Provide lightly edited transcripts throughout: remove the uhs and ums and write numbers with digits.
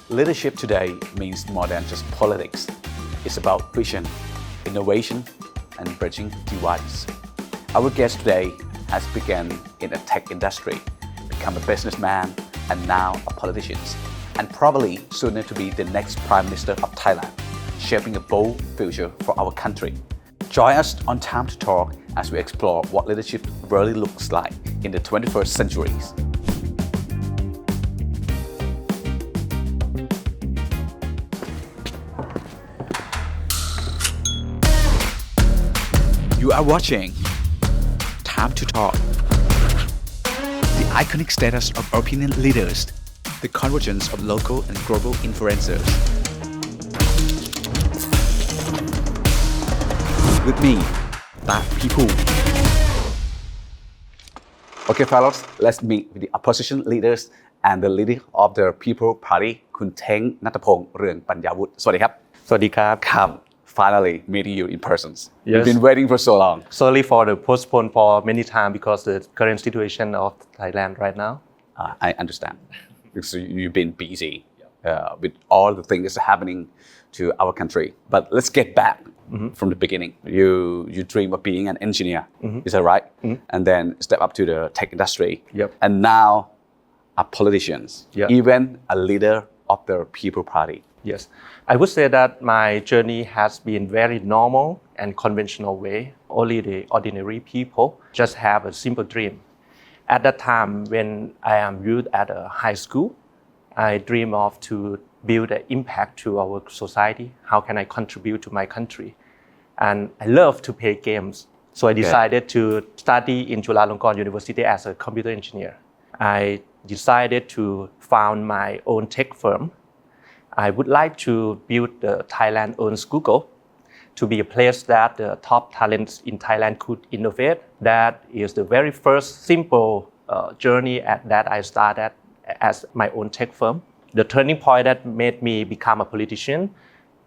Leadership today means more than just politics. It's about vision, innovation, and bridging divides. Our guest today has begun in the tech industry, become a businessman, and now a politician, and probably sooner to be the next Prime Minister of Thailand, shaping a bold future for our country. Join us on Time to Talk as we explore what leadership really looks like in the 21st century. You are watching Time to Talk, the iconic status of opinion leaders, the convergence of local and global influencers. With me, that people. Okay, fellows, let's meet with the opposition leaders and the leader of the People Party, คุณ Teng Natthaphong เรืองปัญญาวุฒิสวัสดีครับ สวัสดีครับ Finally meeting you in person. Yes. You've been waiting for so long. Sorry for the postpone for many time because the current situation of Thailand right now. I understand. Because you've been busy with all the things happening to our country. But let's get back from the beginning. You dream of being an engineer, is that right? And then step up to the tech industry. Yep. And now a politician, even a leader of the People Party. Yes, I would say that my journey has been very normal and conventional way. Only the ordinary people just have a simple dream. At that time, when I am youth at a high school, I dream of to build an impact to our society. How can I contribute to my country? And I love to play games. So I decided to study in Chulalongkorn University as a computer engineer. I decided to found my own tech firm. I would like to build the Thailand-owned Google to be a place that the top talents in Thailand could innovate. That is the very first simple journey that I started as my own tech firm. The turning point that made me become a politician,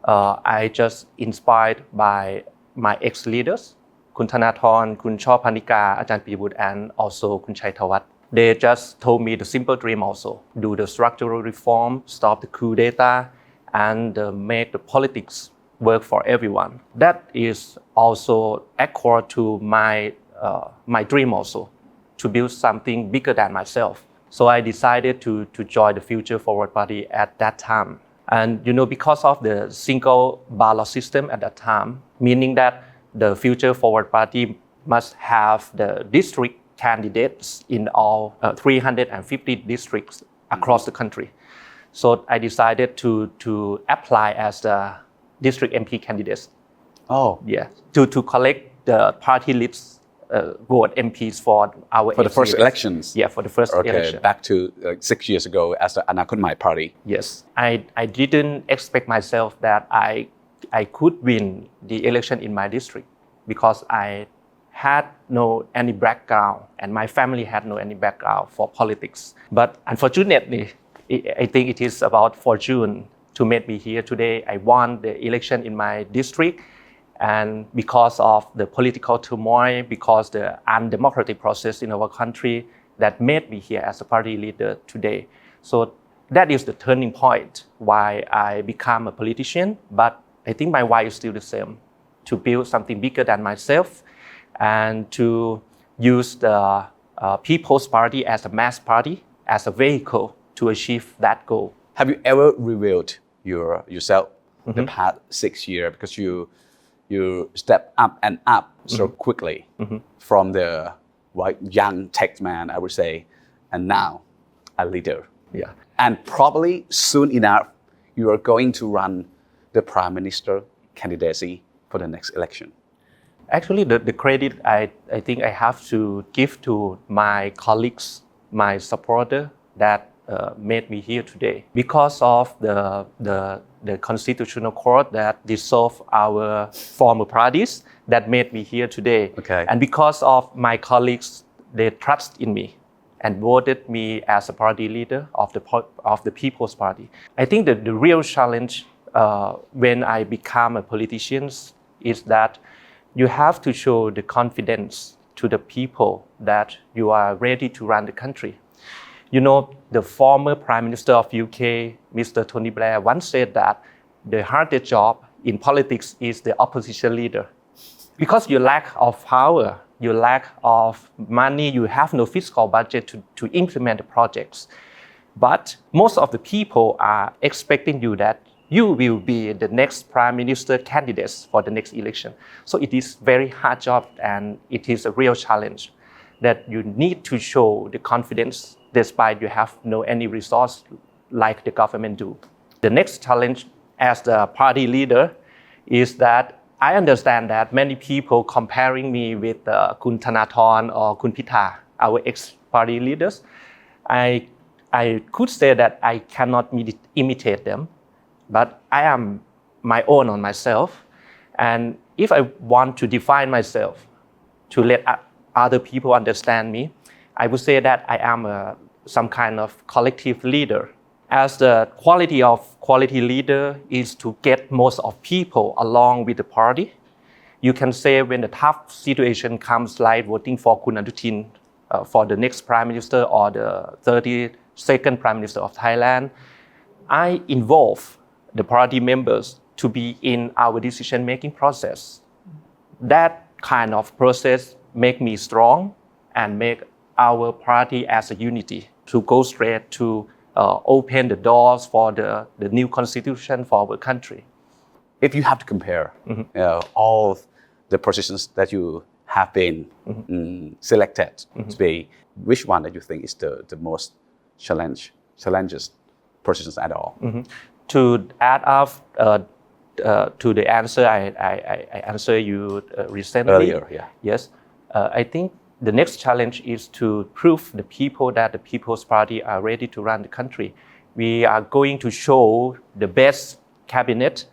I just inspired by my ex-leaders, คุณ Natthaphong คุณ ชอบ พนิกา อาจารย์ ปิยบุตร and also คุณ ชัยธวัฒน์ They just told me the simple dream also, do the structural reform, stop the coup d'etat, and make the politics work for everyone. That is also accord to my dream also, to build something bigger than myself. So I decided to join the Future Forward Party at that time. And because of the single ballot system at that time, meaning that the Future Forward Party must have the district candidates in all 350 districts across the country. So I decided to apply as the district MP candidate. Oh. Yeah, to collect the party list vote MPs for our For the first elections? Yeah, for the first election. Back to 6 years ago as the Anakonmai Party. Yes, I didn't expect myself that I could win the election in my district because I had no any background and my family had no any background for politics. But unfortunately, I think it is about fortune to make me here today. I won the election in my district, and because of the political turmoil, because the undemocratic process in our country that made me here as a party leader today. So that is the turning point why I become a politician. But I think my why is still the same, to build something bigger than myself, and to use the People's Party as a mass party, as a vehicle to achieve that goal. Have you ever revealed yourself the past 6 years because you step up and up so quickly from the young tech man, I would say, and now a leader. Yeah. And probably soon enough, you are going to run the Prime Minister candidacy for the next election. Actually, the credit I think I have to give to my colleagues, my supporter that made me here today. Because of the constitutional court that dissolved our former parties that made me here today. Okay. And because of my colleagues, they trust in me and voted me as a party leader of the People's Party. I think that the real challenge when I become a politician is that you have to show the confidence to the people that you are ready to run the country. You know, the former Prime Minister of UK, Mr. Tony Blair, once said that the hardest job in politics is the opposition leader. Because you lack of power, you lack of money, you have no fiscal budget to implement the projects. But most of the people are expecting you that you will be the next prime minister candidates for the next election. So it is very hard job and it is a real challenge that you need to show the confidence despite you have no any resource like the government do. The next challenge as the party leader is that I understand that many people comparing me with Kun Natthaphong or Kun Pitha, our ex-party leaders. I could say that I cannot imitate them, but I am my own on myself. And if I want to define myself, to let other people understand me, I would say that I am some kind of collective leader. As the quality leader is to get most of people along with the party. You can say when the tough situation comes like voting for Kun Anutin for the next prime minister or the 32nd prime minister of Thailand, I involve the party members to be in our decision-making process. That kind of process make me strong and make our party as a unity to go straight to open the doors for the new constitution for our country. If you have to compare all the positions that you have been selected to be, which one that you think is the most challenges positions at all? To add up to the answer I answered you recently. Earlier, yeah. Yes, I think the next challenge is to prove the people that the People's Party are ready to run the country. We are going to show the best cabinet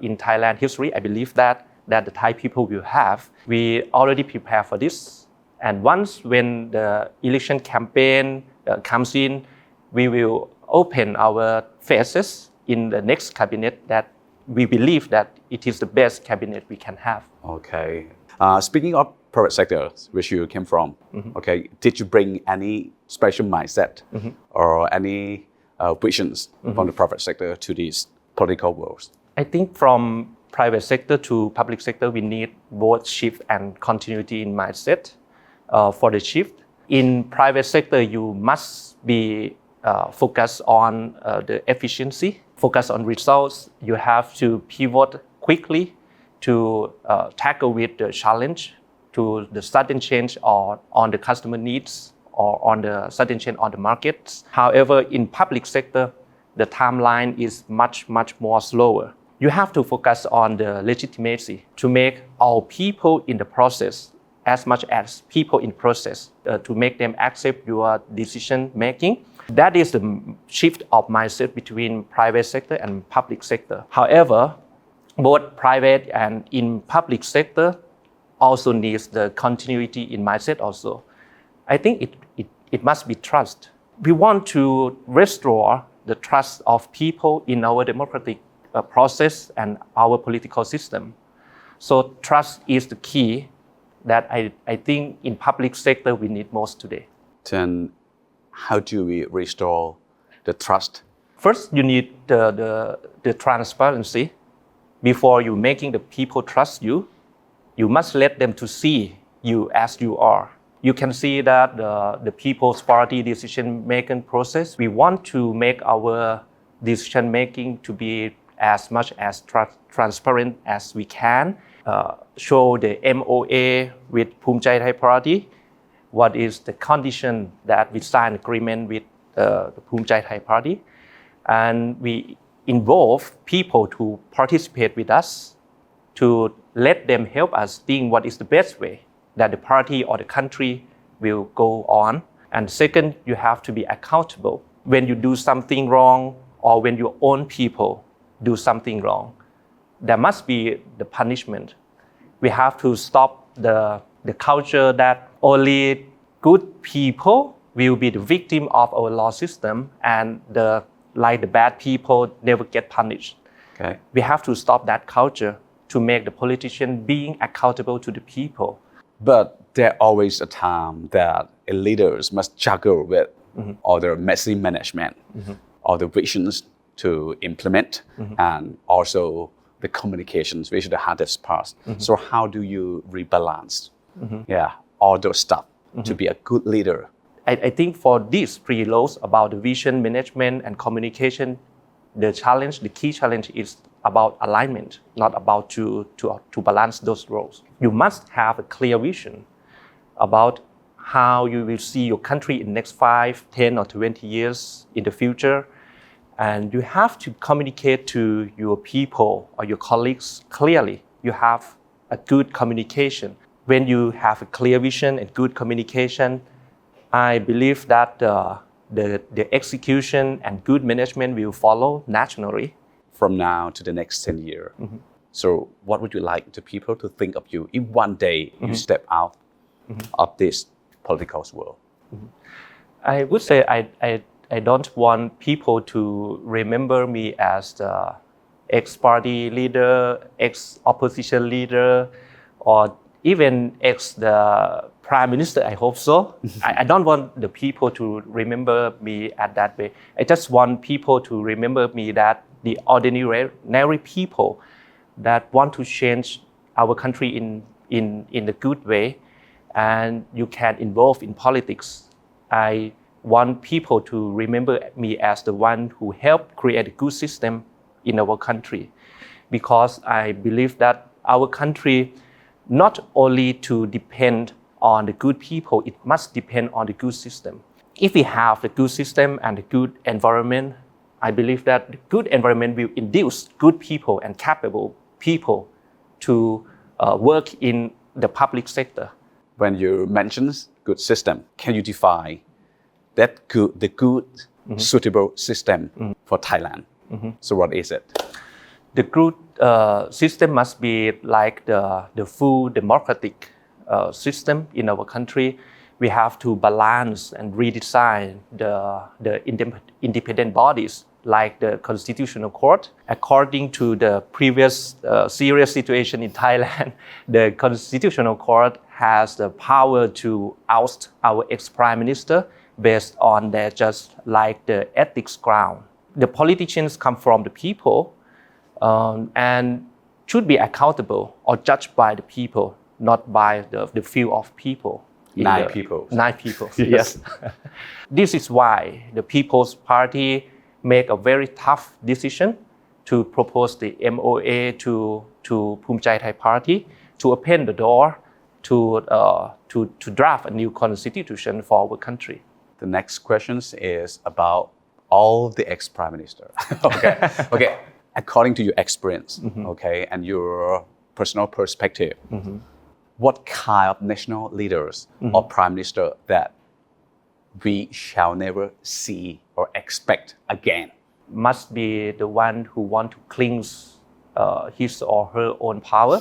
in Thailand history. I believe that the Thai people will have. We already prepare for this. And once when the election campaign comes in, we will open our faces in the next cabinet that we believe that it is the best cabinet we can have. Okay. Speaking of private sector, which you came from, okay, did you bring any special mindset or any visions from the private sector to these political worlds? I think from private sector to public sector, we need both shift and continuity in mindset. For the shift, in private sector, you must be focused on the efficiency, focus on results. You have to pivot quickly to tackle with the challenge, to the sudden change on the customer needs or on the sudden change on the markets. However, in public sector, the timeline is much more slower. You have to focus on the legitimacy to make all people in the process as much as people in process to make them accept your decision making. That is the shift of mindset between private sector and public sector. However, both private and in public sector also needs the continuity in mindset also. I think it must be trust. We want to restore the trust of people in our democratic process and our political system. So trust is the key that I think in public sector we need most today. Then how do we restore the trust? First, you need the transparency. Before you making the people trust you, you must let them to see you as you are. You can see that the People's Party decision-making process, we want to make our decision-making to be as much as transparent as we can. Show the MOA with Phumchai Thai Party, what is the condition that we sign agreement with the Phumchai Thai Party. And we involve people to participate with us to let them help us think what is the best way that the party or the country will go on. And second, you have to be accountable. When you do something wrong or when your own people do something wrong, there must be the punishment. We have to stop the culture that only good people will be the victim of our law system and the bad people never get punished. Okay. We have to stop that culture to make the politician being accountable to the people. But there's always a time that leaders must juggle with or the messy management, or the visions to implement, and also the communications, which is the hardest part. So how do you rebalance all those stuff to be a good leader? I think for these three roles about the vision, management, and communication, the key challenge is about alignment, not about to balance those roles. You must have a clear vision about how you will see your country in the next 5, 10, or 20 years in the future. And you have to communicate to your people or your colleagues clearly. You have a good communication. When you have a clear vision and good communication, I believe that the execution and good management will follow naturally. From now to the next 10 years. So what would you like the people to think of you if one day you step out of this political world? I would say I don't want people to remember me as the ex-party leader, ex-opposition leader, or even the prime minister. I hope so. I don't want the people to remember me at that way. I just want people to remember me that the ordinary people that want to change our country in a good way, and you can involve in politics. I want people to remember me as the one who helped create a good system in our country, because I believe that our country not only to depend on the good people, it must depend on the good system. If we have the good system and the good environment, I believe that the good environment will induce good people and capable people to work in the public sector. When you mention good system, can you define the good suitable system for Thailand? So what is it? The good system must be like the full democratic system in our country. We have to balance and redesign the independent bodies like the Constitutional Court. According to the previous serious situation in Thailand, the Constitutional Court has the power to oust our ex-prime minister based on their just like the ethics ground. The politicians come from the people and should be accountable or judged by the people, not by the few of people. Nine people. Yes. This is why the People's Party make a very tough decision to propose the MOA to Phumchai Thai Party to open the door to draft a new constitution for our country. The next question is about all the ex-prime minister. Okay. According to your experience, okay, and your personal perspective, what kind of national leaders or prime minister that we shall never see or expect again? Must be the one who want to cleanse his or her own power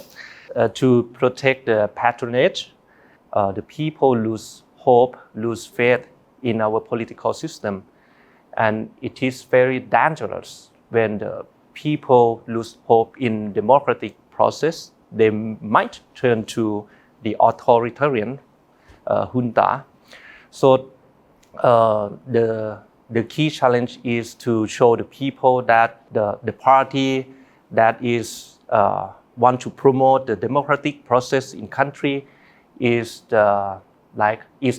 to protect the patronage. The people lose hope, lose faith in our political system, and it is very dangerous when the people lose hope in democratic process. They might turn to the authoritarian junta. So the key challenge is to show the people that the party that is want to promote the democratic process in country is the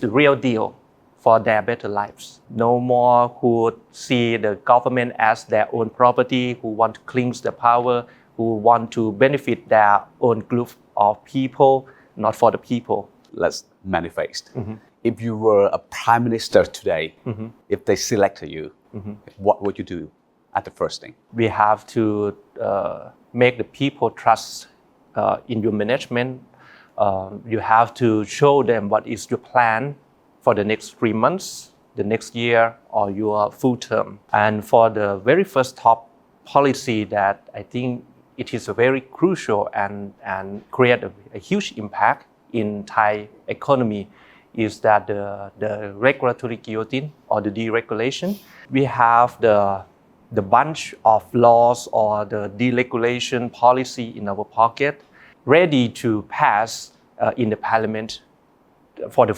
real deal for their better lives. No more who see the government as their own property, who want to cleanse the power, who want to benefit their own group of people, not for the people. Let's manifest. If you were a prime minister today, if they selected you, what would you do at the first thing? We have to make the people trust in your management. You have to show them what is your plan for the next 3 months, the next year, or your full term. And for the very first top policy that I think it is very crucial and create a huge impact in Thai economy is that the regulatory guillotine or the deregulation. We have the bunch of laws or the deregulation policy in our pocket ready to pass in the parliament for the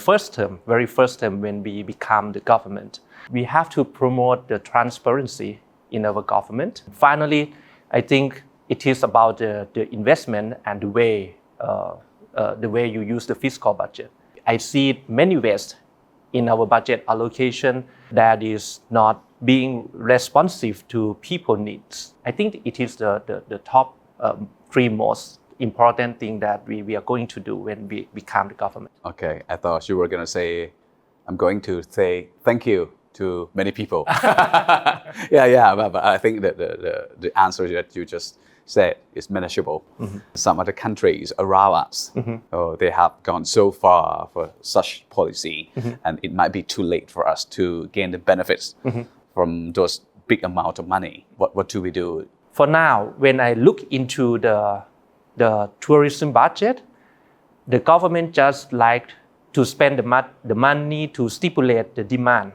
very first term when we become the government. We have to promote the transparency in our government. Finally, I think it is about the investment and the way you use the fiscal budget. I see many ways in our budget allocation that is not being responsive to people's needs. I think it is the top three most important thing that we are going to do when we become the government. Okay, I thought you were going to say, I'm going to say thank you to many people. But I think that the answer that you just said is manageable. Some other countries around us, they have gone so far for such policy, and it might be too late for us to gain the benefits from those big amount of money. What do we do? For now, when I look into the tourism budget, the government just like to spend the money to stipulate the demand.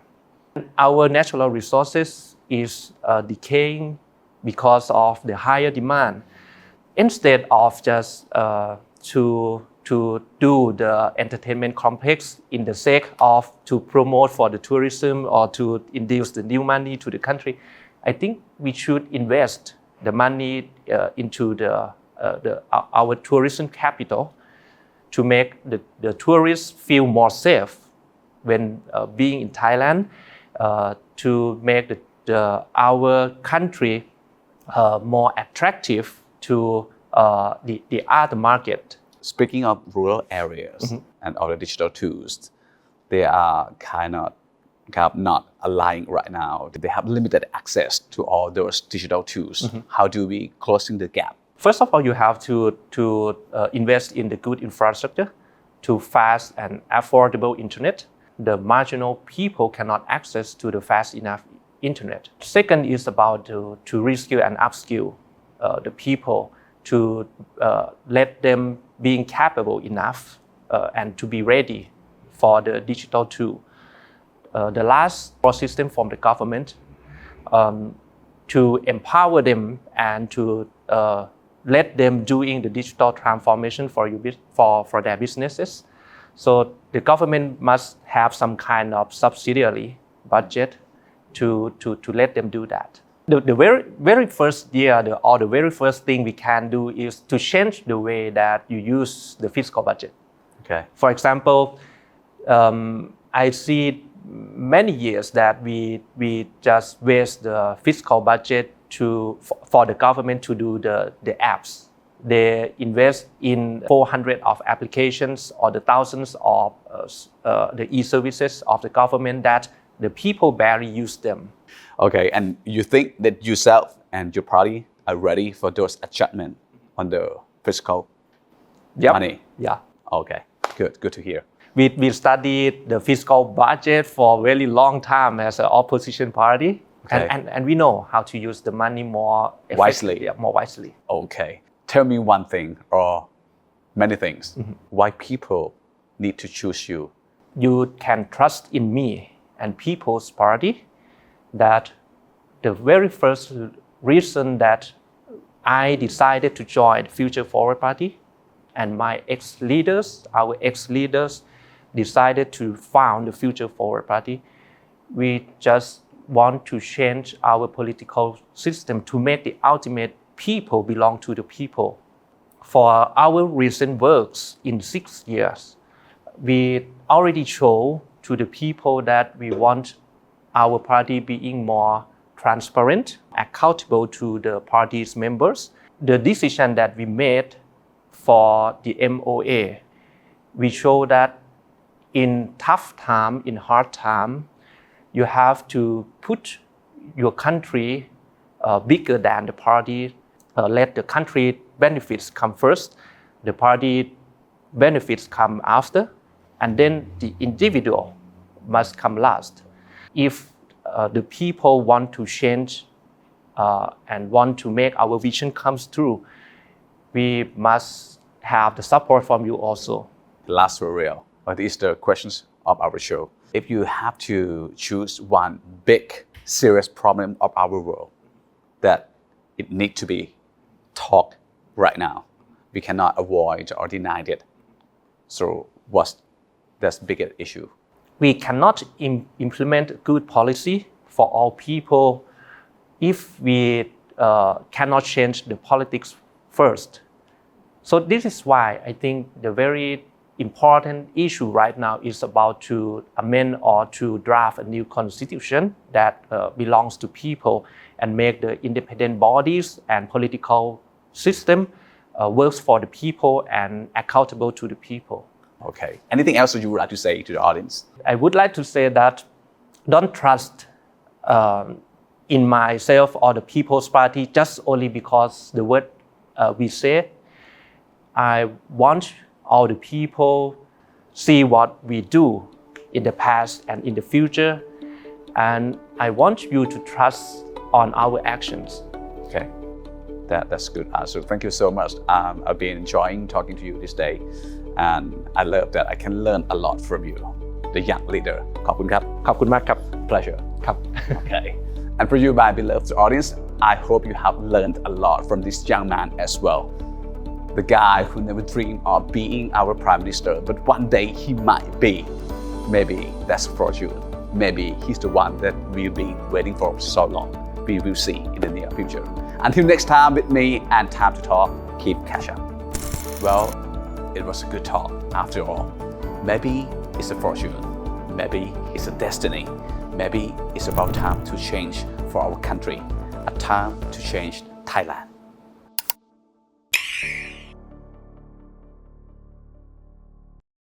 Our natural resources is decaying because of the higher demand. Instead of just to do the entertainment complex in the sake of to promote for the tourism or to induce the new money to the country, I think we should invest the money into our tourism capital to make the tourists feel more safe when being in Thailand, to make our country more attractive to the other market. Speaking of rural areas and other digital tools, they are kind of not aligning right now. They have limited access to all those digital tools. How do we closing the gap? First of all, you have to invest in the good infrastructure, to fast and affordable internet. The marginal people cannot access to the fast enough internet. Second is about to reskill and upskill the people, to let them being capable enough and to be ready for the digital tool. The last system from the government to empower them and to let them doing the digital transformation for their businesses. So the government must have some kind of subsidiary budget to let them do that. The very first year or the very first thing we can do is to change the way that you use the fiscal budget. Okay. For example, I see many years that we just waste the fiscal budget for the government to do the apps. They invest in 400 of applications or the thousands of the e-services of the government that the people barely use them. Okay, and you think that yourself and your party are ready for those adjustments on the fiscal money? Yeah. Okay, good to hear. We studied the fiscal budget for a very long time as an opposition party. Okay. And we know how to use the money more wisely. Yeah, more wisely. Okay. Tell me one thing or many things. Why people need to choose you? You can trust in me and People's Party that the very first reason that I decided to join the Future Forward Party and our ex-leaders decided to found the Future Forward Party, we just want to change our political system to make the ultimate people belong to the people. For our recent works in 6 years, we already show to the people that we want our party being more transparent, accountable to the party's members. The decision that we made for the MOA, we show that in tough time, in hard time, you have to put your country bigger than the party. Let the country benefits come first, the party benefits come after, and then the individual must come last. If the people want to change and want to make our vision comes true, we must have the support from you also. Last for real. These are the questions of our show. If you have to choose one big, serious problem of our world that it needs to be talked right now, we cannot avoid or deny it. So what's the biggest issue? we cannot implement good policy for all people if we cannot change the politics first. So this is why I think the very important issue right now is about to amend or to draft a new constitution that belongs to people and make the independent bodies and political system works for the people and accountable to the people. Okay. Anything else that you would like to say to the audience? I would like to say that don't trust in myself or the People's Party just only because the word we say. I want all the people see what we do in the past and in the future, and I want you to trust on our actions. Okay, that's good answer. Thank you so much. I've been enjoying talking to you this day, and I love that I can learn a lot from you, the young leader. ขอบคุณครับ ขอบคุณมากครับ Pleasure. ครับ Okay. And for you, my beloved audience, I hope you have learned a lot from this young man as well. The guy who never dreamed of being our Prime Minister, but one day he might be. Maybe that's fortune. Maybe he's the one that we've been waiting for so long. We will see in the near future. Until next time with me and Time to Talk, keep catch up. Well, it was a good talk after all. Maybe it's a fortune. Maybe it's a destiny. Maybe it's about time to change for our country. A time to change Thailand.